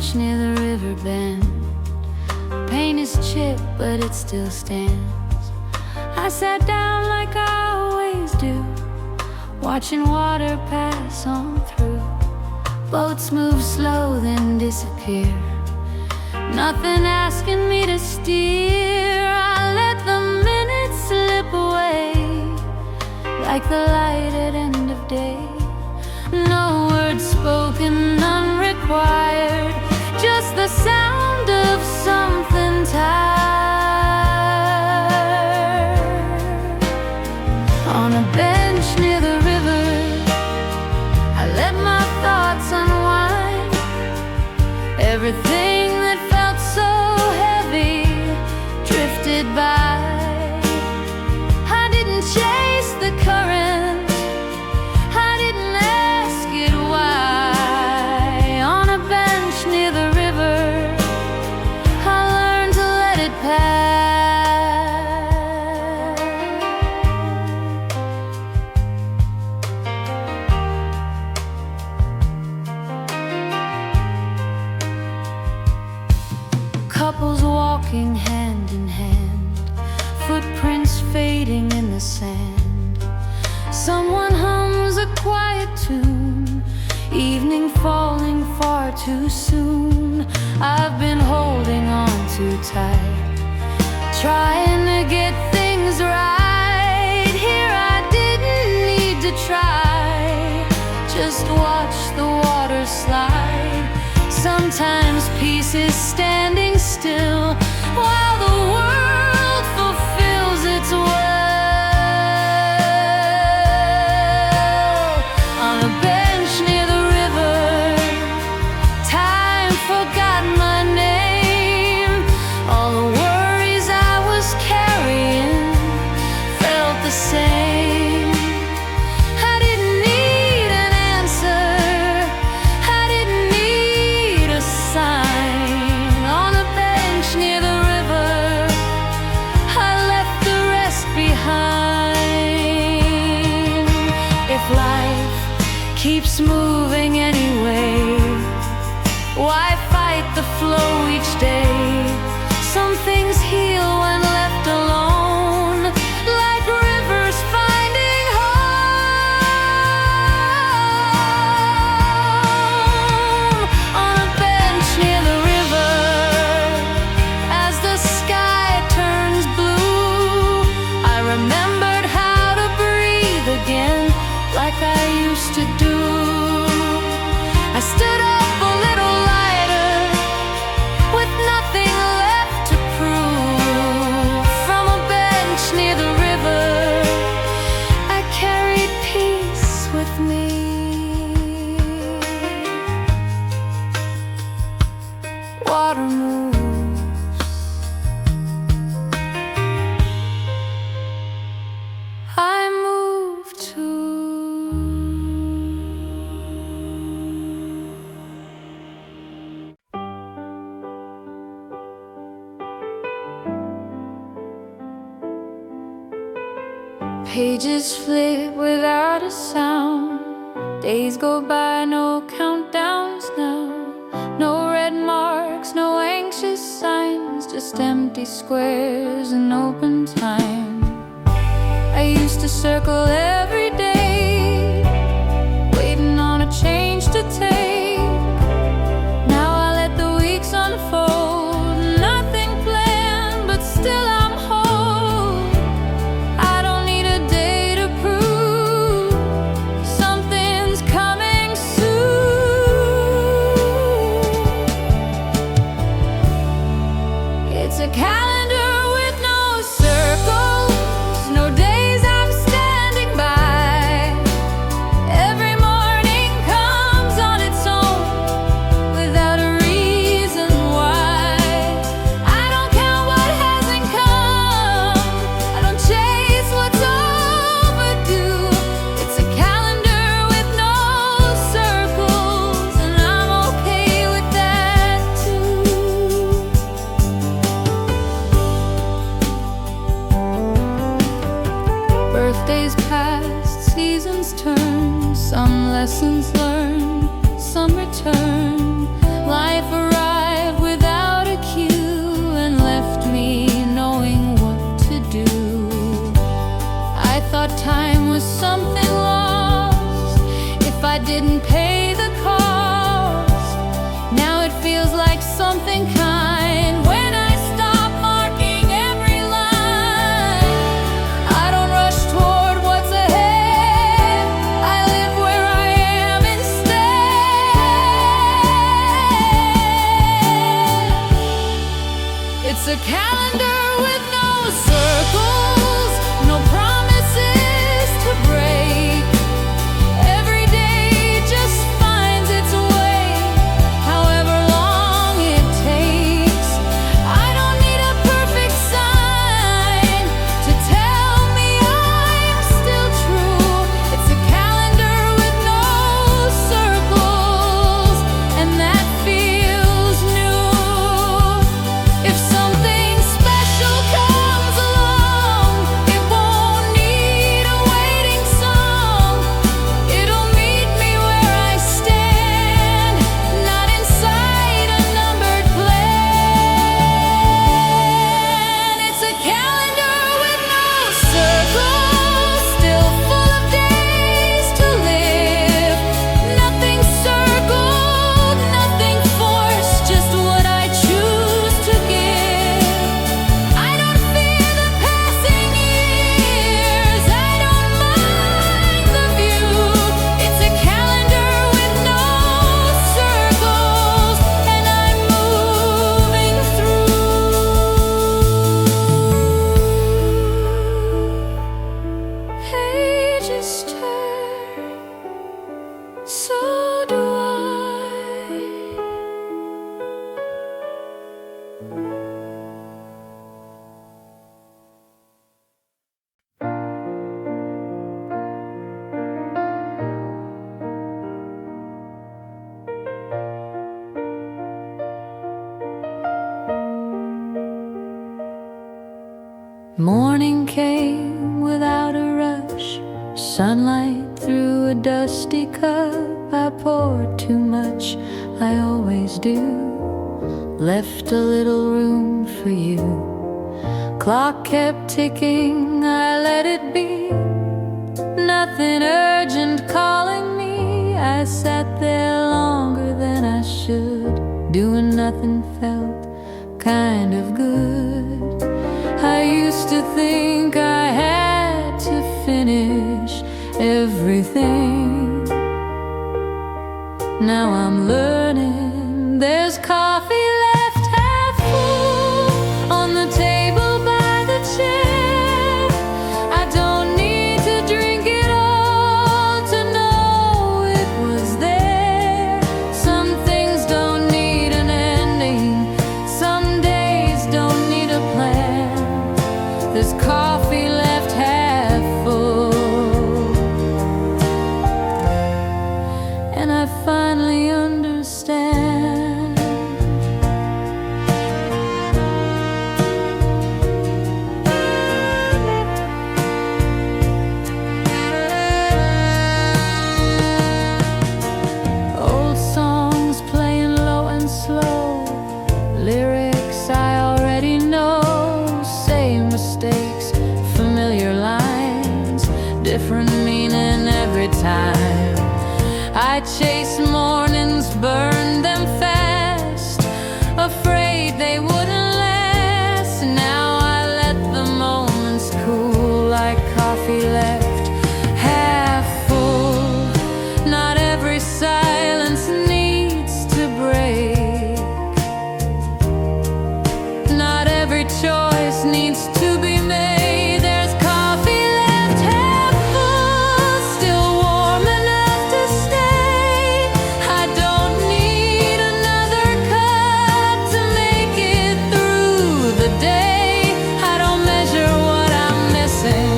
bench near the river bend. Paint is chipped, but it still stands. I sat down like I always do, watching water pass on through. Boats move slow, then disappear. Nothing asking me to steer. I let the minutes slip away, like the light at end of day. No words spoken, none required, just the sound of something tired. On a bench near the river, I let my thoughts unwind. Everything that felt so heavy drifted by. I didn't chase the current, I didn't ask it why. On a bench near the river, I learned to let it pass. Couples walking hand in hand, footprints fading in the sand. Someone hums a quiet tune, evening falling far too soon. I've been holding on too tight, trying to get things right. Here I didn't need to try, just watch the water slide. Sometimes peace is standing still while the world fulfills its will. On a bench near the river, time forgot my name. All the worries I was carrying felt the same. I didn't need an answer, I didn't need a sign. On a bench near the river, I left the rest behind. If life keeps moving anyway, why fight the flow each day? Some things heal when left alone, like rivers finding home. On a bench near the river, as the sky turns blue, I remembered how to breathe again, like I used to do. I stood up a little lighter, with nothing left to prove. From a bench near the river, I carried peace with me. Water moves, I move too. Pages flip without a sound. Days go by, no countdowns now. No red marks, no anxious signs, just empty squares and open time. I used to circle every day, waiting on a change to take. Now I let the weeks unfold, nothing planned, but still I'm whole. I don't need a day to prove something's coming soon. It's a calendar with no circles, no days I'm standing by. something kind. When I stop marking every line, I don't rush toward what's ahead. I live where I am instead. It's a calendar with no circles, no promises to break. Every day just finds its way, however long it takes. I don't need a perfect sign to tell me I'm still true. It's a calendar with no circles, and that feels new. If something special comes along, it won't need a waiting song. It'll meet me where I stand, not inside a numbered plan. It's a calendar with no circles, still full of days to live. Nothing circled, nothing forced, just what I choose to give. I don't fear the passing years, I don't mind the view. It's a calendar with no circles, and I'm moving through. Pages turn, so do I. Morning came without a rush, sunlight through a dusty cup. I poured too much, I always do. Left a little room for you. Clock kept ticking, I let it be. Nothing urgent calling me. I sat there longer than I should. Doing nothing felt kind of good. I used to think I had to finish everything. Now I'm learning there's coffee left half full on the table by the chair. I don't need to drink it all to know it was there. Some things don't need an ending, some days don't need a plan. There's coffee left half full, and I finally understand. Old songs playing low and slow, lyrics I already know. Same mistakes, familiar lines, different meaning every time. I chase mornings, burn them fast, afraid they wouldn't last. Now I let the moments cool like coffee left half full. Not every silence needs to break. Not every choice needs to be made. There's coffee left half full, still warm enough to stay. I don't need another cup to make it through the day. I don't measure what I'm missing,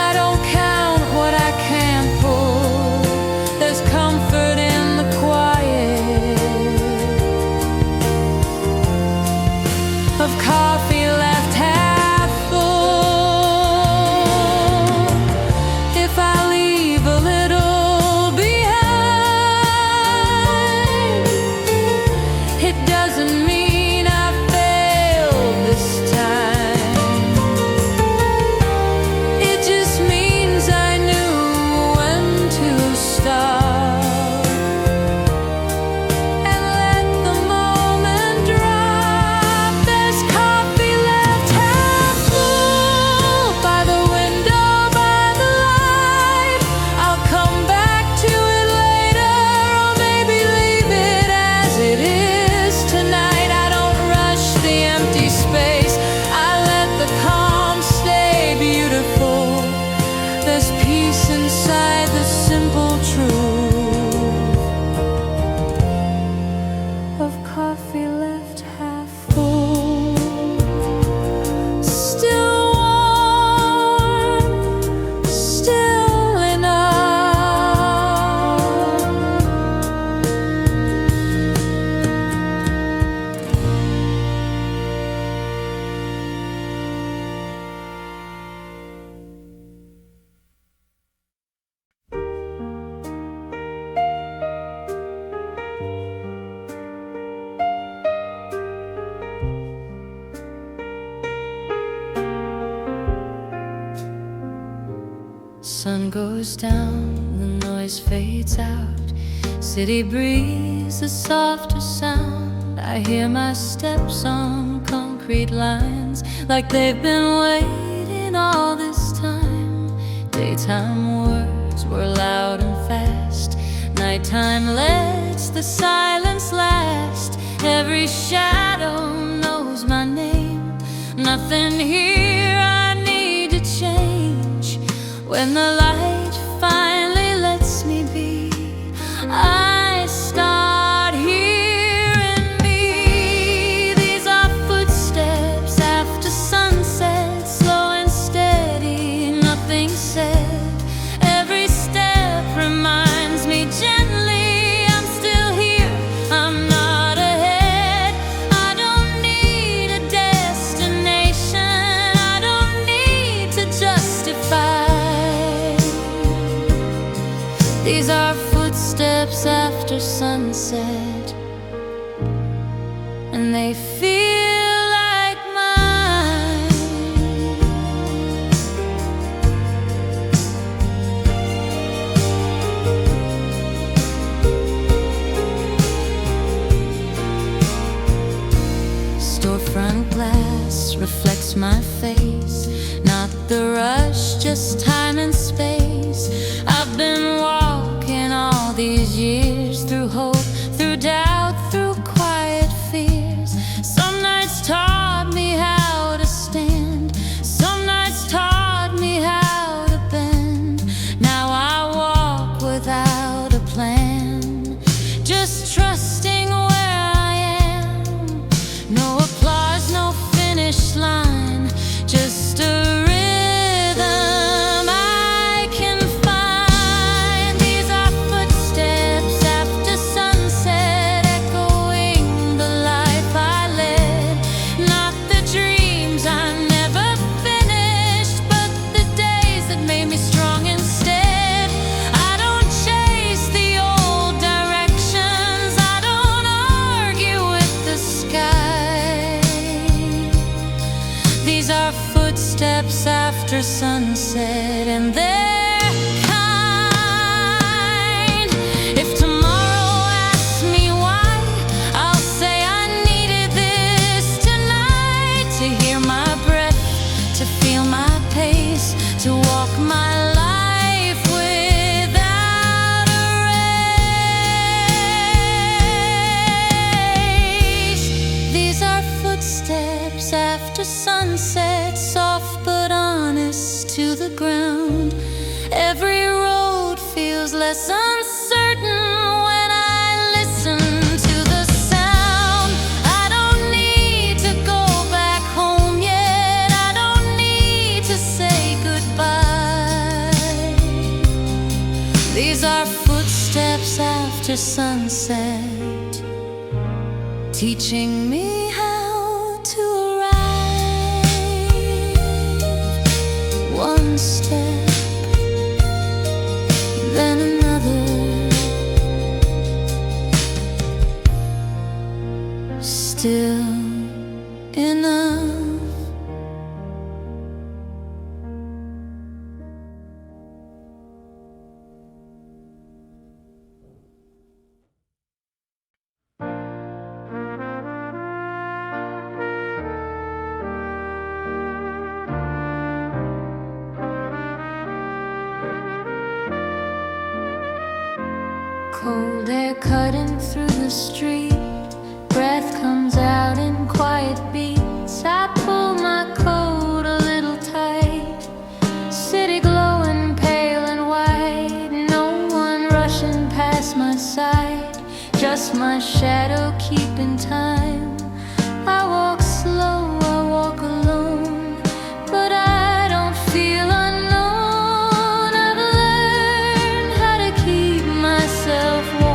I don't count what I can't pull. There's comfort in the quiet of coffee left half full. If I leave a little behind, it doesn't mean I failed this time. It just means I knew when to stop and let the moment drop. sun goes down, the noise fades out. City breeze, a softer sound. I hear my steps on concrete lines, like they've been waiting all this time. Daytime words were loud and fast. Nighttime lets the silence last. Every shadow knows my name. Nothing here I need to change. When the light finally lets me be, I start hearing me. These are footsteps after sunset, slow and steady, nothing said. Every step reminds me gently I'm still here, I'm not ahead. I don't need a destination, I don't need to justify. These are footsteps after sunset, and they feel like mine. Storefront glass reflects my face, not the rush, just time and space. I've been walking all these years, through hope, through doubt, through quiet fears. Some nights taught me how to stand, some nights taught me how to bend. Now I walk without a plan, just trusting where I am. No applause, no finish line, just a footsteps after sunset, and they're kind. If tomorrow asks me why, I'll say I needed this tonight. To hear my breath, to feel my pace, to walk my life without a race. These are footsteps after sunset, soft but honest to the ground. Every road feels less uncertain when I listen to the sound. I don't need to go back home yet, I don't need to say goodbye. These are footsteps after sunset, teaching me how to one step, then another, still enough. Cold air cutting through the street, breath comes out in quiet beats. I pull my coat a little tight, city glowing pale and white. No one rushing past my side, just my shadow keeping time. I walk slow, I walk alone, but I don't feel unknown. I've learned how to keep myself warm.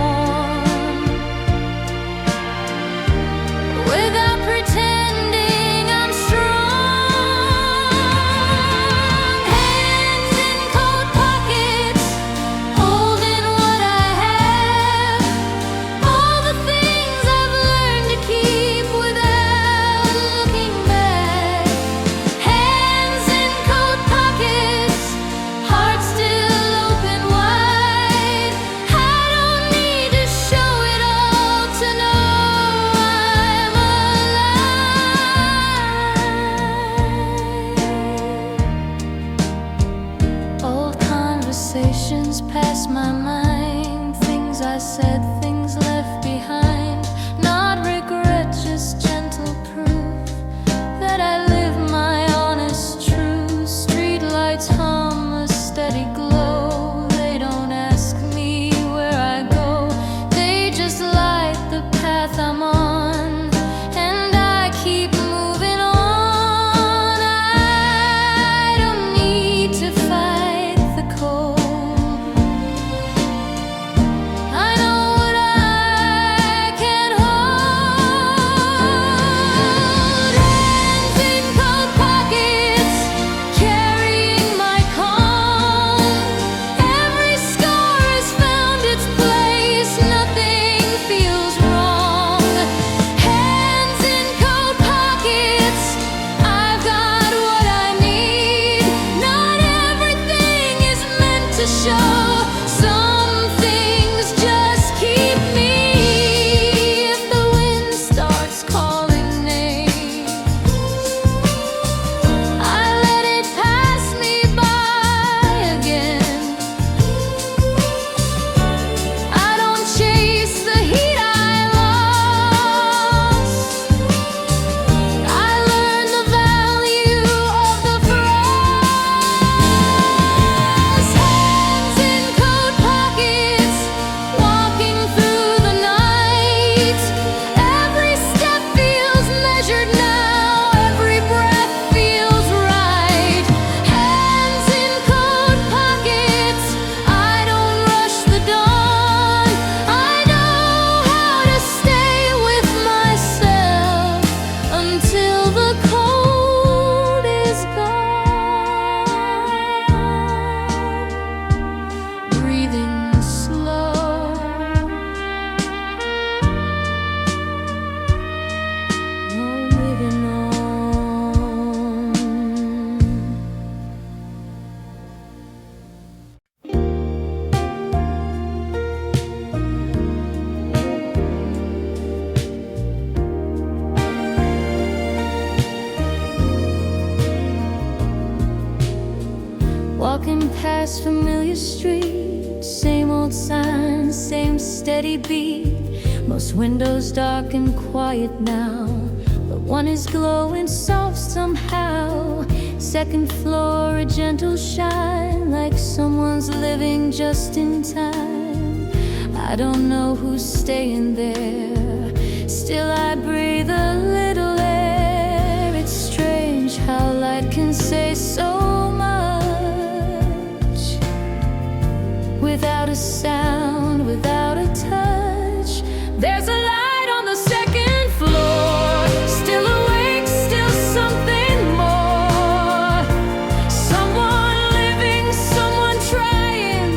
past familiar streets, same old signs, same steady beat. Most windows dark and quiet now, but one is glowing soft somehow. Second floor, a gentle shine, like someone's living just in time. I don't know who's staying there, still I breathe a little air. It's strange how light can say so much, without a sound, without a touch. There's a light on the second floor, still awake, still something more. Someone living, someone trying,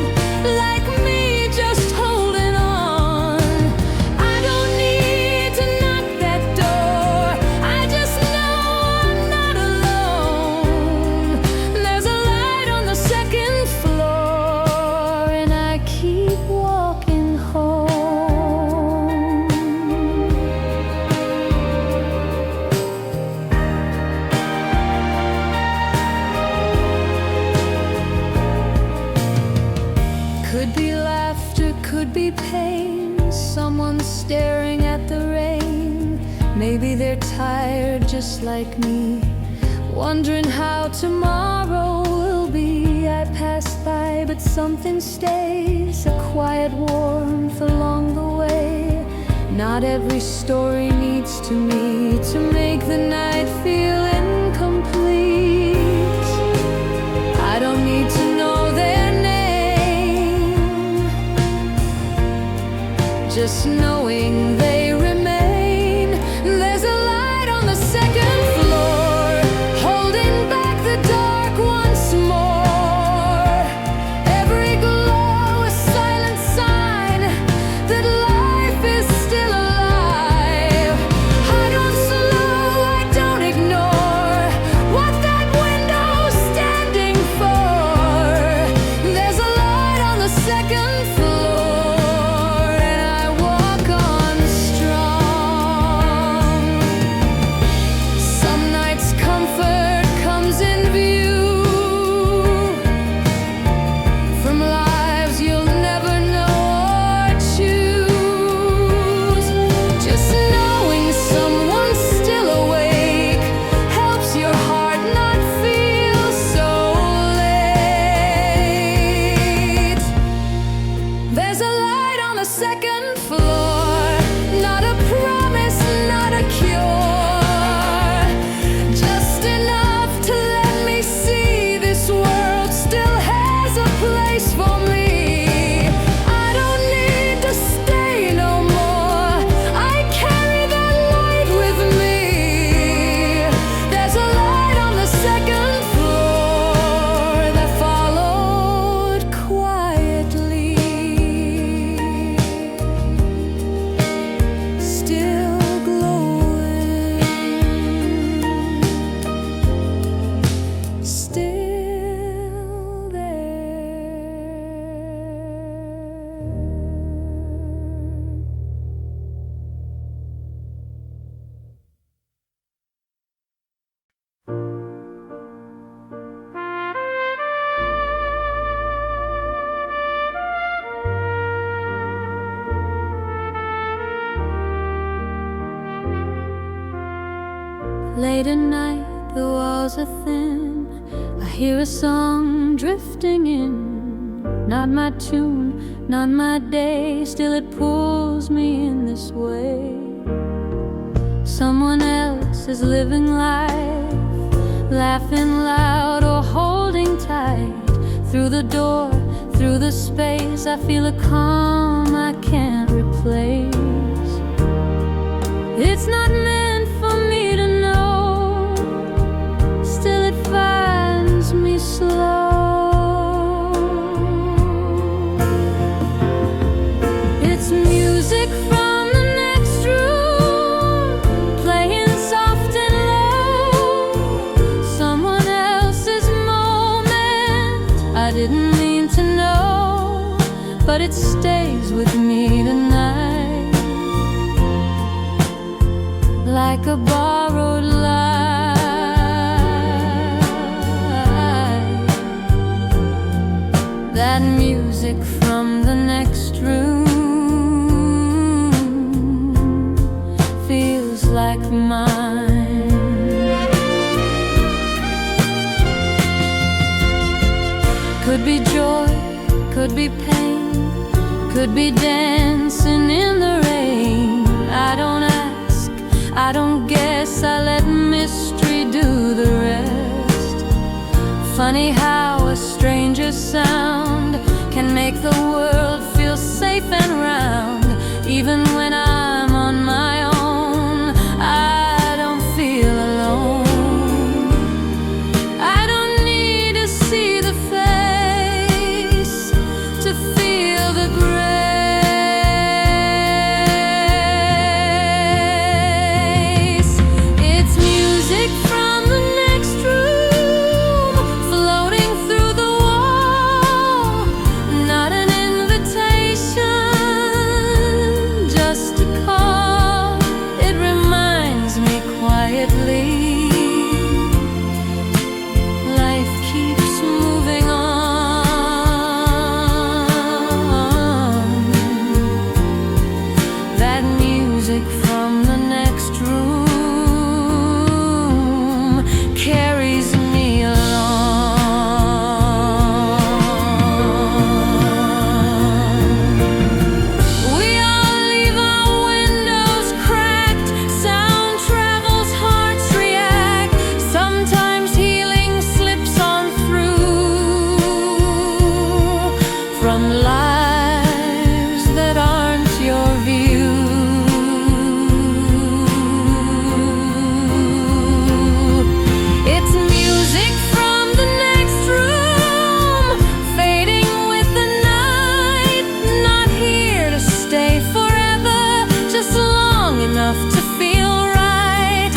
like me, just holding on. I don't need to knock that door, I just know I'm not alone. There's a light on the second floor, and I keep walking home. Could be laughter, could be pain. Someone staring at the rain. Maybe they're tired just like me, wondering how tomorrow will be. I pass by, but something stays, a quiet warmth along the way. Not every story needs to meet to make the night feel incomplete. I don't need to know their name, just knowing they remain. There's a light on the second floor, holding back the dark once more. Every glow a silent sign that life is still alive. I don't slow, I don't ignore what that window's standing for. There's a light on the second floor, and I walk on strong. Some nights comfort comes in view from lives you'll never know or choose. Just knowing someone's still awake helps your heart not feel so late. There's a light on the second floor, not a promise, not a cure, just enough to let me see this world still has a place for me. I don't need to stay no more, I carry that light with me. There's a light on the second floor that followed quietly, still glowing, still there. Late at night, the walls are thin. I hear a song drifting in. Not my tune, not my day, still it pulls me in this way. Someone else is living life, laughing loud or holding tight. Through the door, through the space, I feel a calm I can't replace. It's not meant for me to know, still it finds me slow. It's music from the next room, playing soft and low. Someone else's moment, I didn't mean to know, but it stays with me tonight, like a borrowed light. That music from the next room feels like mine. Could be joy, could be pain, could be dancing in the rain. I don't ask, I don't guess, I let mystery do the rest. Funny how a stranger's sound can make the world feel safe and round. Even when I'm on my own, I don't feel alone. I don't need to see the face to feel the grace. It's music from the next room, floating through the wall. Not an invitation, just a call. It reminds me quietly, life keeps moving on. That music from the next room carries me along. We all leave our windows cracked, sound travels, hearts react. Sometimes healing slips on through from lives that aren't your view. It's music from the next room, fading with the night. Not here to stay forever, just long enough to feel right.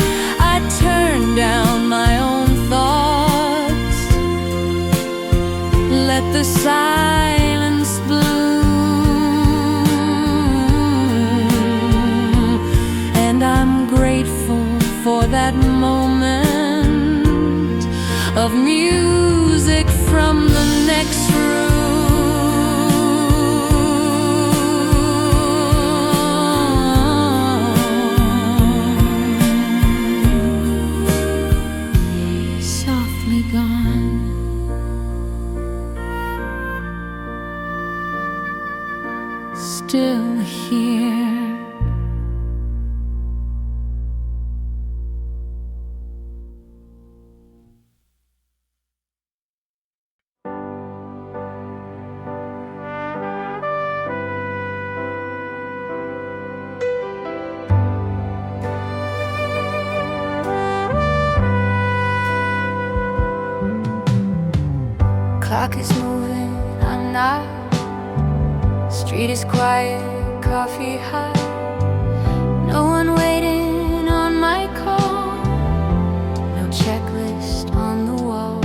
I turn down my own thoughts, let the silence bloom. And I'm grateful for that moment of music from the next room. Softly gone, still here. Clock is moving, I'm not. Street is quiet, coffee hot. No one waiting on my call. No checklist on the wall.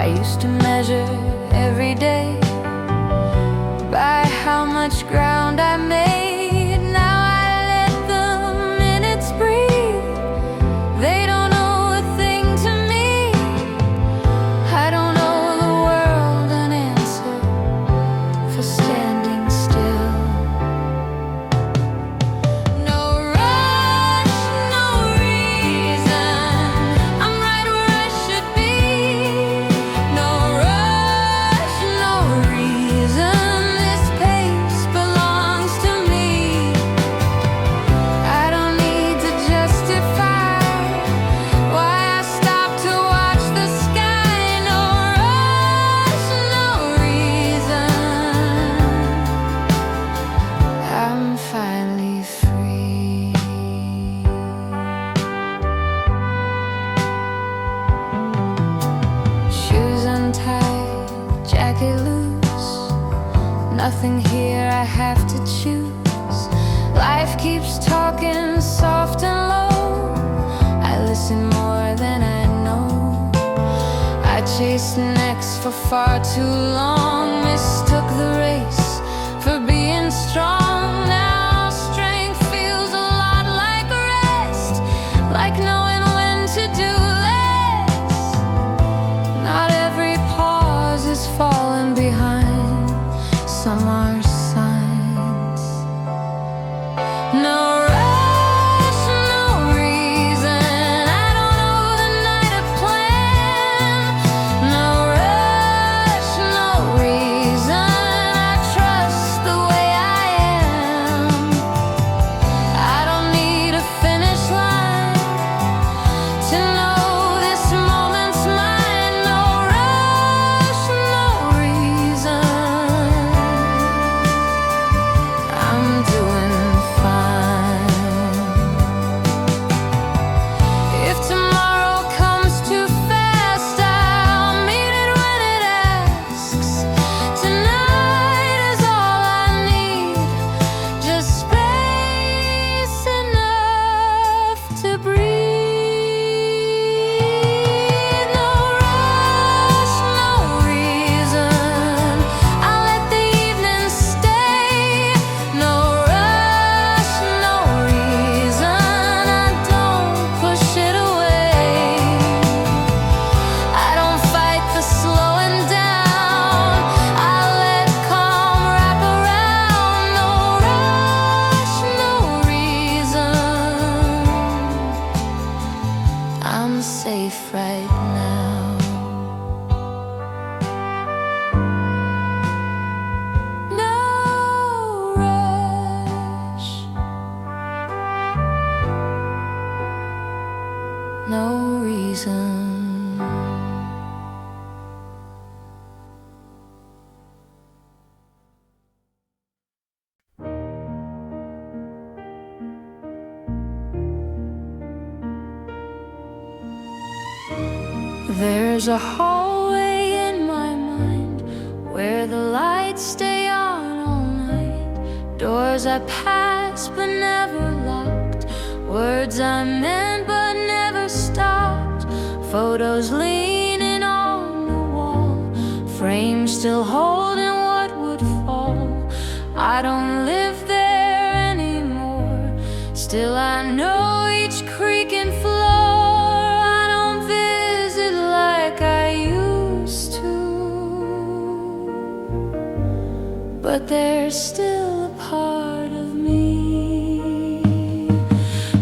I used to measure every day by how much ground I made. Now I let the minutes breathe. They don't owe a thing to me. I don't owe the world an answer for standing still. No rush, no reason. I'm right where I should be. No rush, no reason. This pace belongs to me. I don't need to justify why I stopped to watch the sky. No rush, no reason. I'm finally free. Shoes untied, jacket loose. Nothing here I have to choose. Life keeps talking soft and low. I listen more than I know. I chased next for far too long. Mistook the race for being strong. Now strength feels a lot like rest, like knowing when to do less. Not every pause is falling behind. to breathe. Safe right now. No rush, no reason. There's a hallway in my mind where the lights stay on all night. Doors I pass but never locked. Words I meant but never stopped. Photos leaning on the wall. Frames still holding what would fall. I don't live there anymore. Still I know each creak and floor. But there's still a part of me.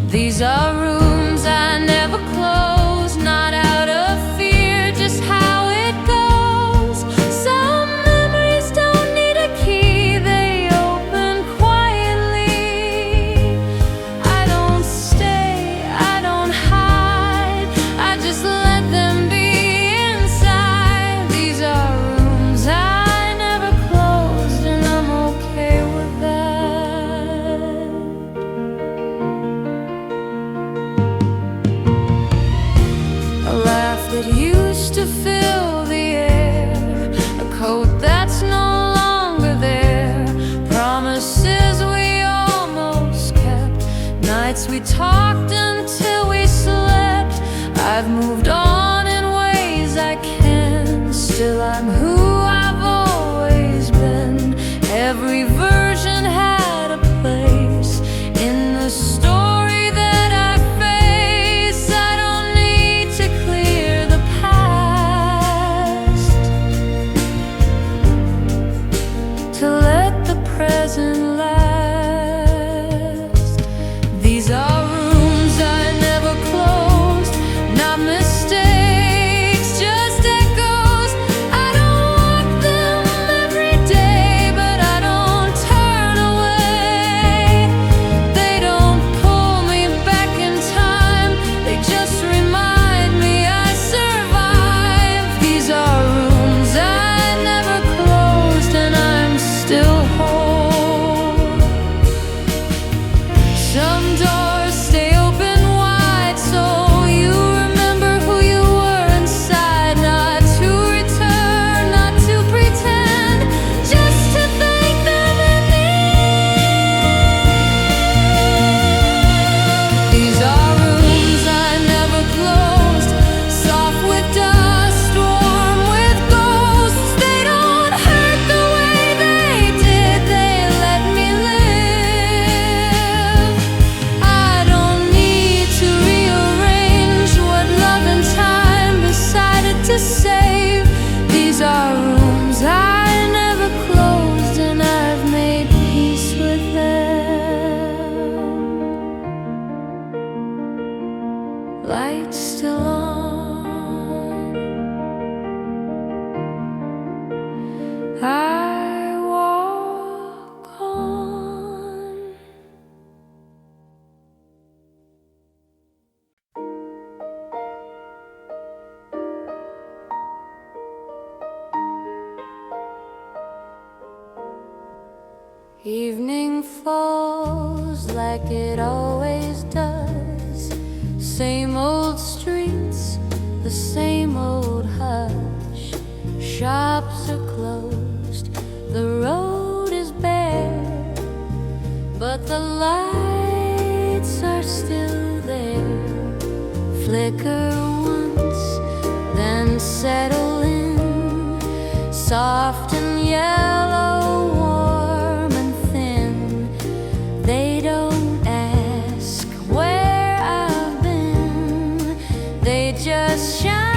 These are rooms I never close, not out of fear, just how it goes. Some memories don't need a key, they open quietly. I don't stay, I don't hide, I just let them be inside. These are rooms I never closed, and I'm okay with that. A laugh that used to fill the air, a coat that's no longer there, promises we almost kept, nights we talked until we slept. I've moved on in ways I can, still I'm who I've always been. Every version had a place in the story that I face. I don't need to clear the past to let the present last. These are rooms I never closed, not mistakes, just echoes. I don't walk them every day, but I don't turn away. They don't pull me back in time, they just remind me I survived. These are rooms I never closed, and I'm still whole. Some doors stay open wide, so you remember who you were inside. Not to return, not to pretend, just to thank them in the end. These are rooms I never closed, soft with dust, warm with ghosts. They don't hurt the way they did, they let me live. I don't need to rearrange what love and time decided to save. These are rooms I never closed, and I've made peace with them. Lights still on, I walk on. Evening falls like it always does. Same old streets, the same old hush. Shops are closed, the road is bare, but the lights are still there. flicker once, then settle in, soft and yellow, warm and thin. They don't ask where I've been, they just shine.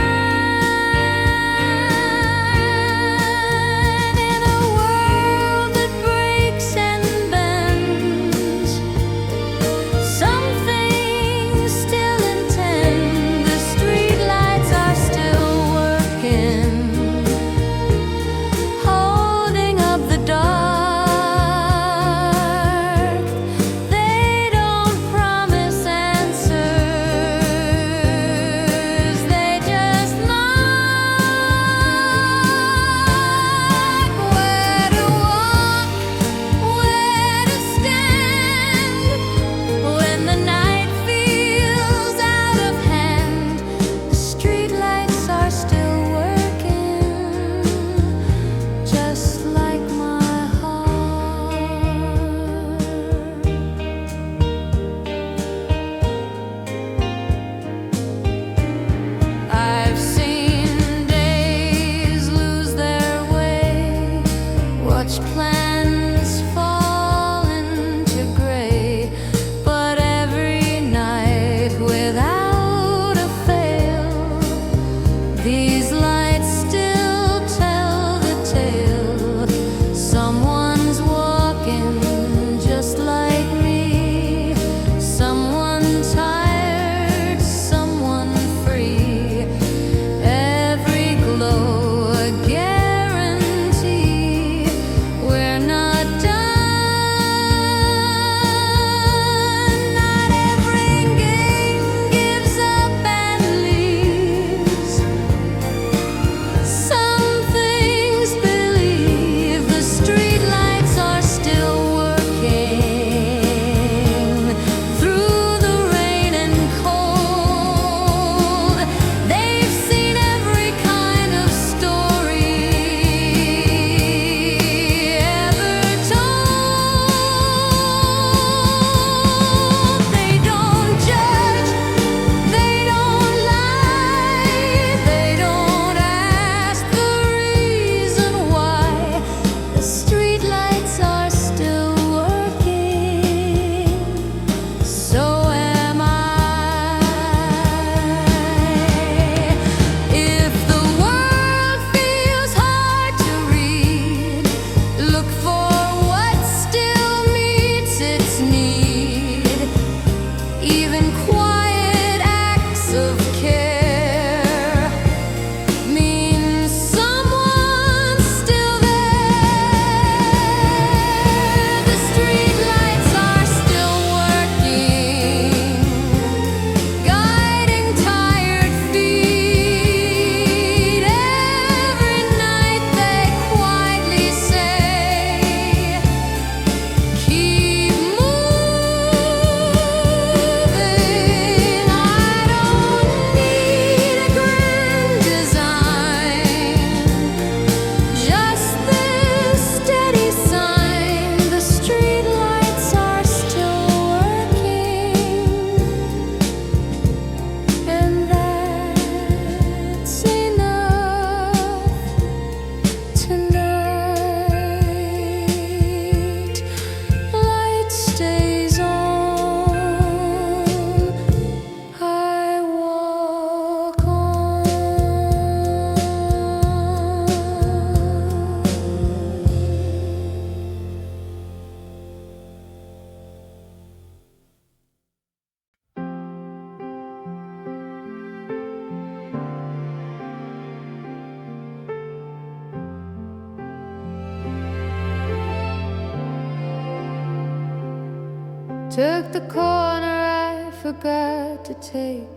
Took the corner I forgot to take,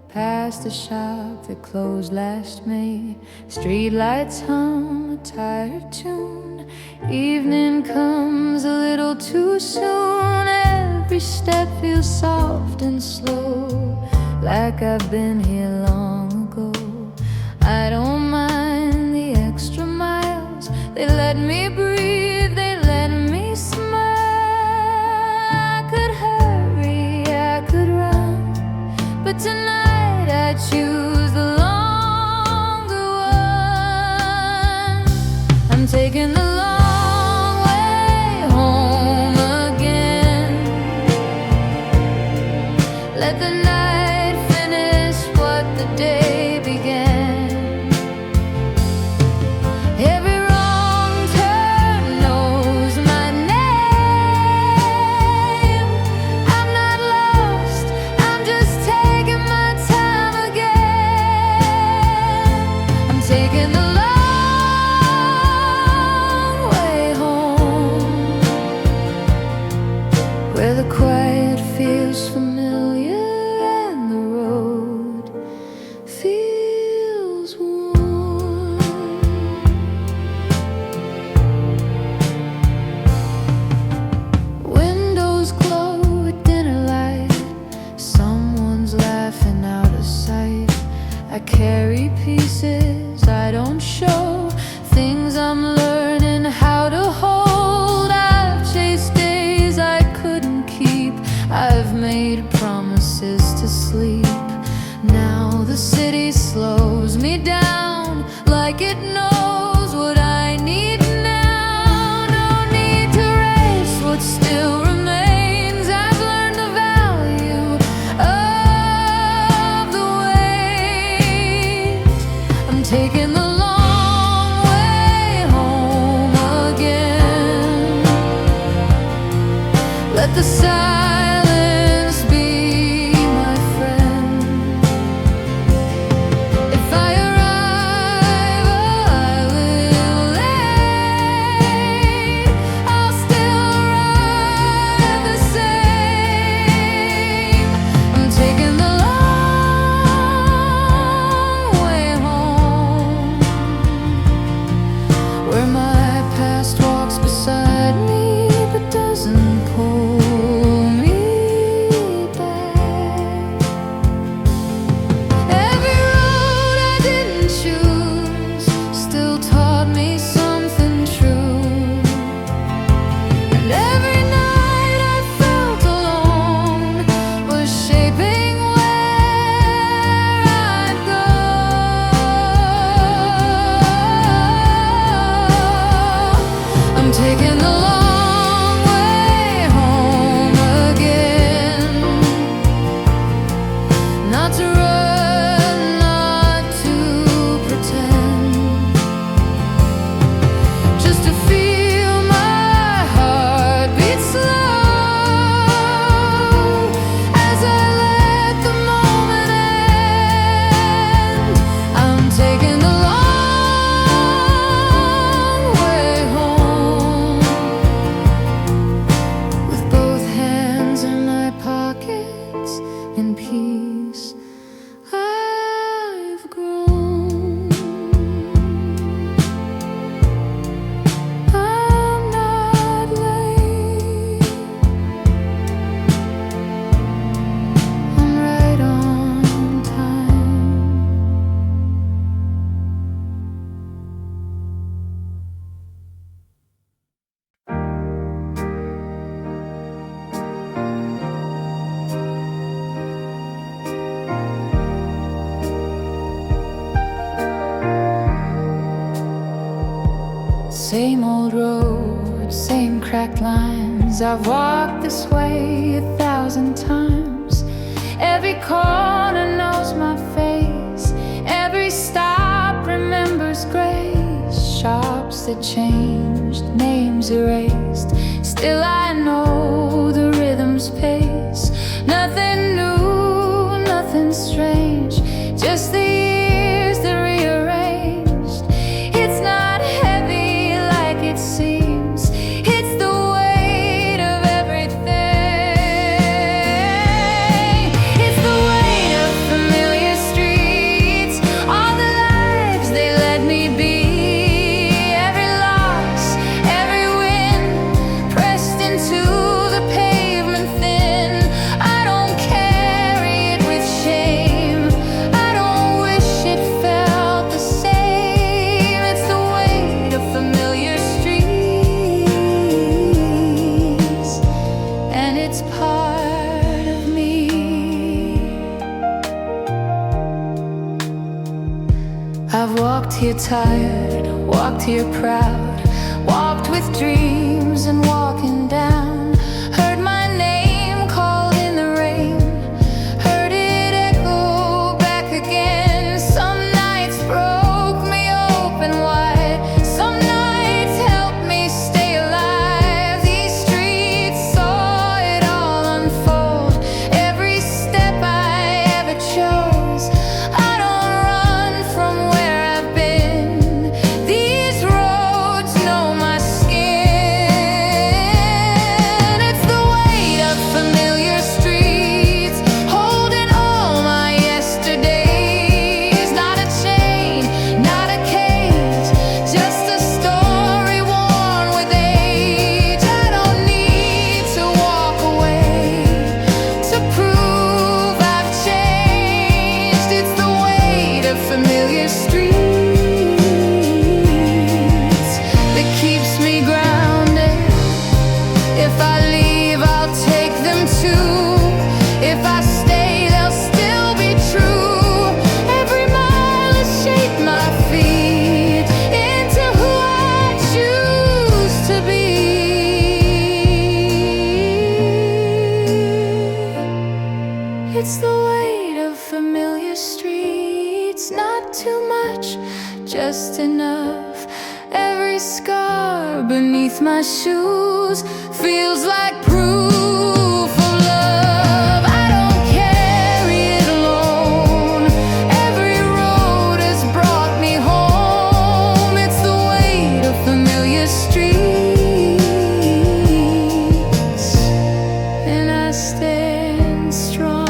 past the shop that closed last May. Streetlights hum a tired tune, evening comes a little too soon. Every step feels soft and slow, like I've been here long ago. I don't mind the extra miles, they let me breathe, they let me smile. I could hurry, I could run, but tonight I choose the longer one. I'm taking the long way home again. Let the night finish what the day began. Every wrong turn knows my name. I'm not lost, I'm just taking my time again. I'm taking the long way home, where the quiet feels familiar and the road feels warm. Windows glow at dinner light. Someone's laughing out of sight. I carry pieces I don't show, things I'm learning how to hold. I've chased days I couldn't keep. I've made promises to sleep. Now the city slows me down like it knows what I need now. No need to race what still remains. I've learned the value of the wait. I'm taking the long way home again. Let the silence be my friend. If I arrive a little late, I'll still arrive the same. I'm taking the long way home, where my past walks beside me but doesn't pull me back. Every road I didn't choose still taught me something true. And every night I felt alone was shaping where I'd go. I'm taking the long way home again. Not to run, not to pretend, just to feel my heart beat slow as I let the moment end. I'm taking the long way home, with both hands in my pockets in peace. I've grown. I'm not late. I'm right on time. Same old road, same cracked lines. I've walked this way 1,000 times. Every corner knows my face. Every stop remembers grace. Shops that changed, names erased. Still I know the rhythm's pace. Nothing new, nothing strange. Just the years that rearranged. It's not heavy like it seems. It's the weight of everything. It's the weight of familiar streets. All the lives they let me be. Every loss, every win, pressed into the pavement thin. I don't carry it with shame. I don't I've walked here tired, walked here proud, walked with dreams and walking down. Heard my name called in the rain, heard it echo back again. Some nights broke me open wide, some nights helped me stay alive. These streets saw it all unfold, every step I ever chose. I don't run from where I've been, these roads know my skin. It's the weight of familiar streets, holding all my yesterdays. Not a chain, not a cage, just a story worn with age. I don't need to walk away to prove I've changed. It's the weight of familiar streets that keeps me grounded. If I leave, I'll take them too. If I stay, they'll still be true. Every mile has shaped my feet into who I choose to be. It's the weight of familiar streets, not too much, just enough. Every scar beneath my shoes feels like proof of love. I don't carry it alone, every road has brought me home. It's the weight of familiar streets, and I stand strong.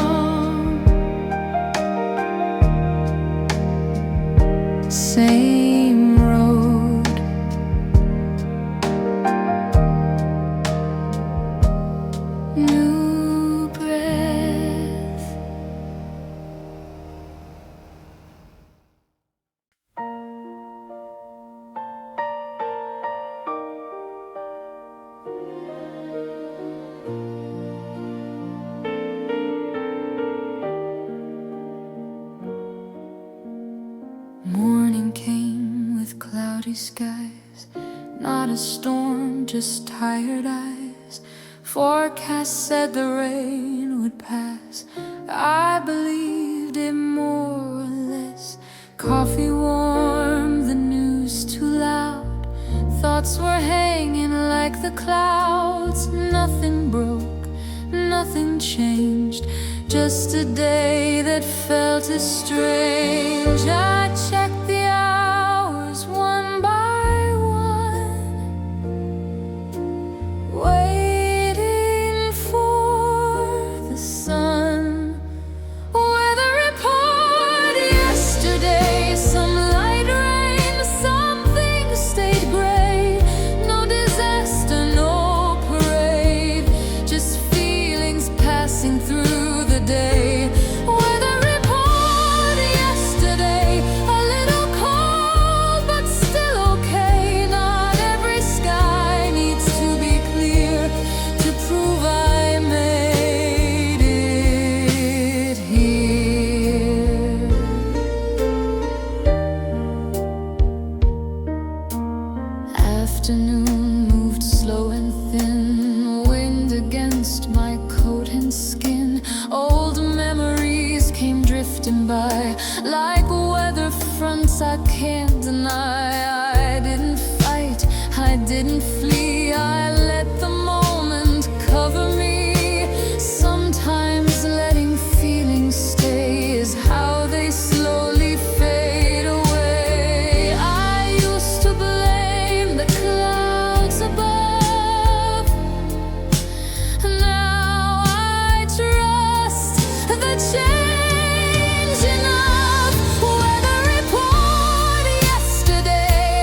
Same road, new breath. Morning came with cloudy skies, not a storm, just tired eyes. Forecast said the rain would pass, I believed it more or less. Coffee warm, the news too loud, thoughts were hanging like the clouds. Nothing broke, nothing changed, just a day that felt as strange. I checked the hours one by one, waiting for the sun. Weather report yesterday, some light rain, some things stayed gray. No disaster, no parade, just feelings passing through the day. Weather report yesterday, a little cold but still okay. Not every sky needs to be clear to prove I made it here. Afternoon moved slow and thin, wind against my coat and skin. Old memories came drifting by like weather fronts I can't deny. I didn't fight, I didn't flee, I let the moment cover me. Sometimes letting feelings stay is how they slowly fade away. I used to blame the clouds above, now I trust the change enough. Weather report yesterday,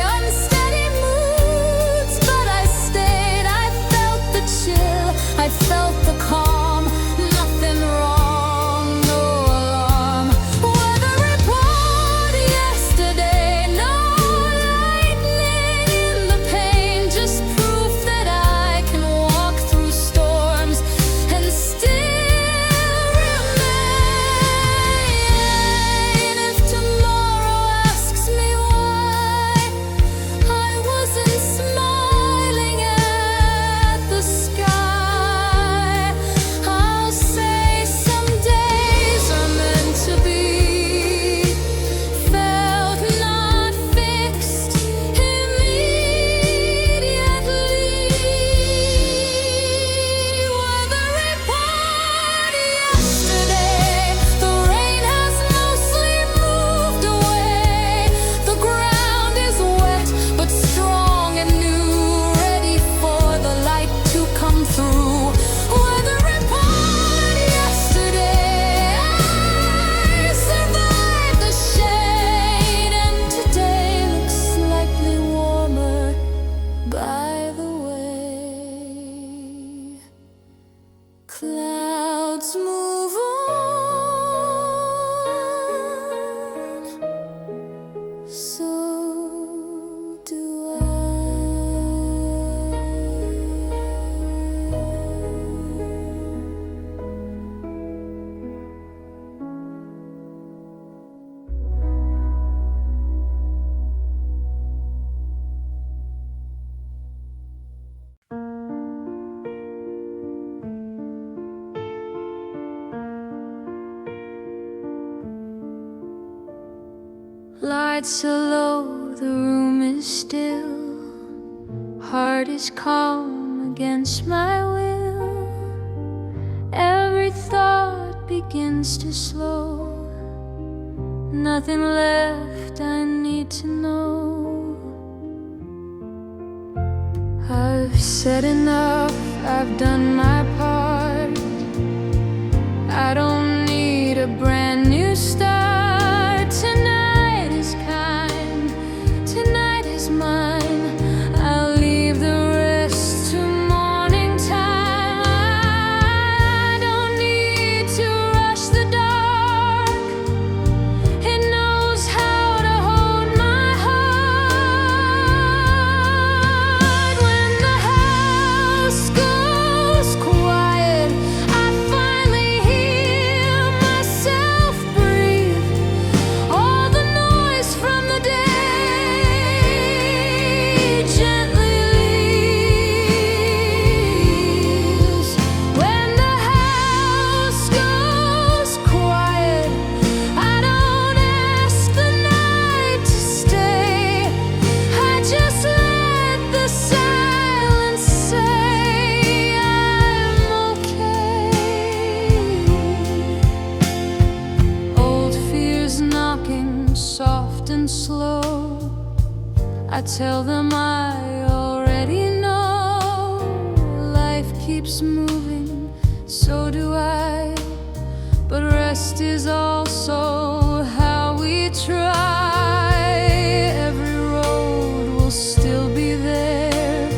Lights are low, the room is still. Heart is calm against my will. Every thought begins to slow. Nothing left I need to know. I've said enough, I've done my part. I don't need a brand new start. Tonight is kind, tonight is mine. I'll leave the rest to morning time. I don't need to rush the dark. It knows how to hold my heart. When the house goes quiet, I finally hear myself breathe. All the noise from the day gently leaves. When the house goes quiet, I don't ask the night to stay. I just let the silence say I'm okay. Old fears knocking soft and slow. I tell them I already know. Life keeps moving, so do I. But rest is also how we try. Every road will still be there.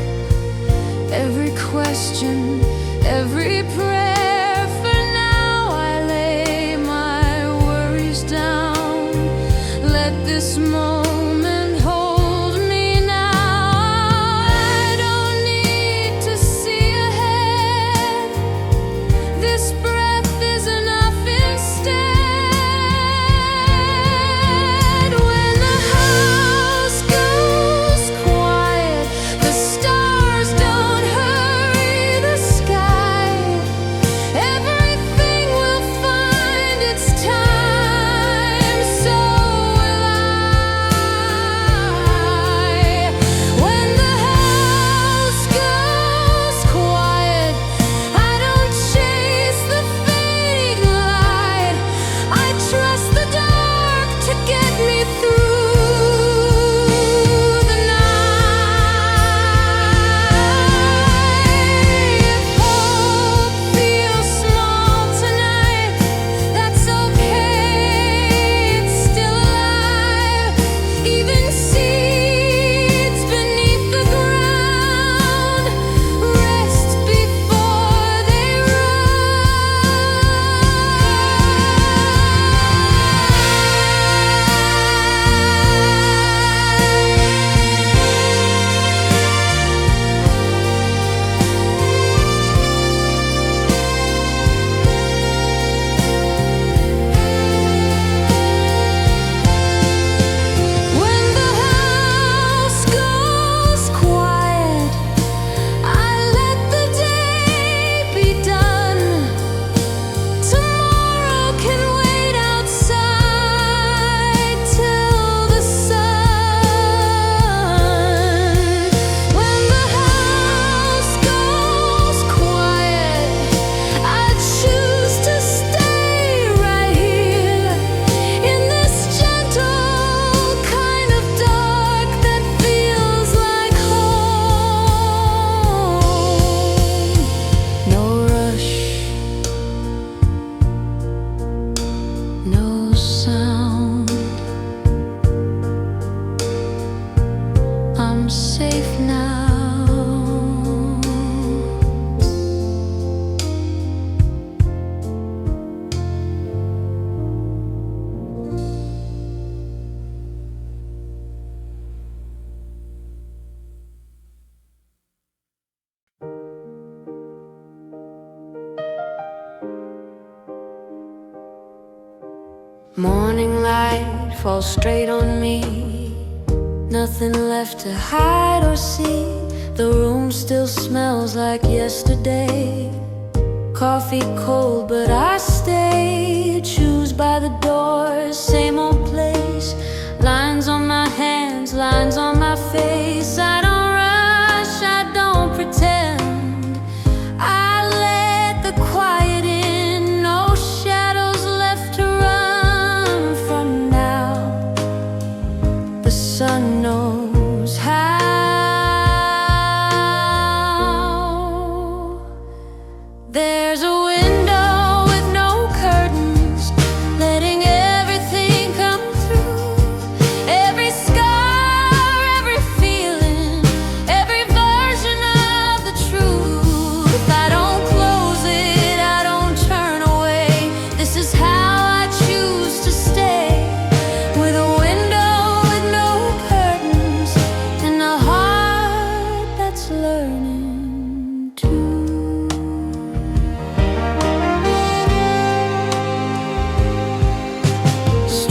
Every question, every prayer. For now I lay my worries down. Let this moment hold me now. I don't need to see ahead. This breath is enough instead. When the house goes quiet, the stars don't hurry the sky. Everything will find its time, so will I. When the house goes quiet, I don't chase the fading light. I trust the dark to get me through the night. If hope feels small tonight, that's okay, it's still alive. Even seeds beneath the ground rest before they When the house goes quiet, I let the day be done. Tomorrow can wait outside till the sun. When the house goes quiet, I choose to stay right here in this gentle kind of dark that feels like home. No rush, no sound. I'm safe now. Morning light falls straight on me. Nothing left to hide or see. The room still smells like yesterday. Coffee cold, but I stay. Choose by the door, same old place.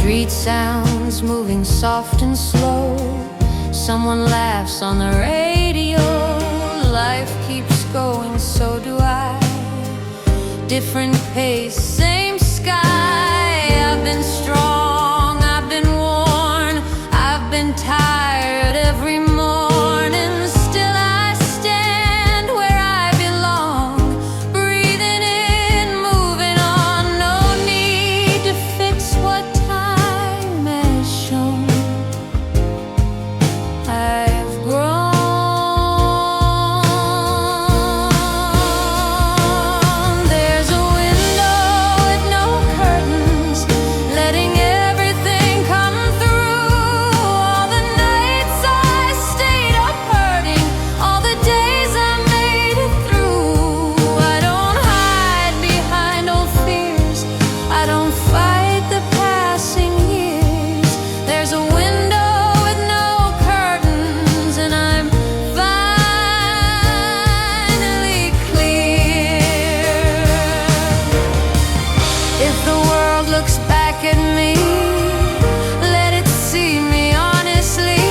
Street sounds moving soft and slow. Someone laughs on the radio. Life keeps going, so do I. Different pace, same sky. I've been strong, I've been worn, I've been tired every morning. Still I stand where I belong, breathing in, moving on. No need to fix what time has shown. I've grown. There's a window with no curtains, letting everything come through. All the nights I stayed up hurting, all the days I made it through. I don't hide behind old fears, I don't fight the passing years. There's a window with no curtains, and I'm finally clear. If the world looks back at me, let it see me honestly.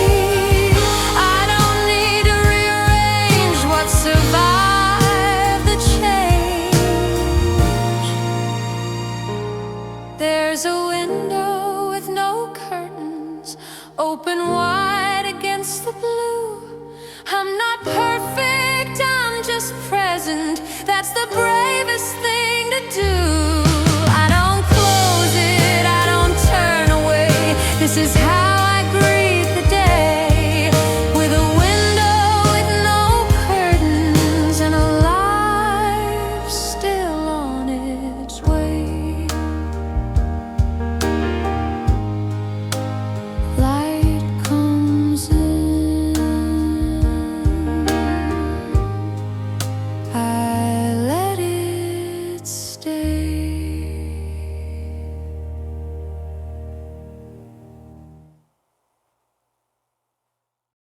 I don't need to rearrange what survived the change. There's a window with no curtains, open wide against the blue. I'm not perfect, I'm just present. That's the bravest thing to do.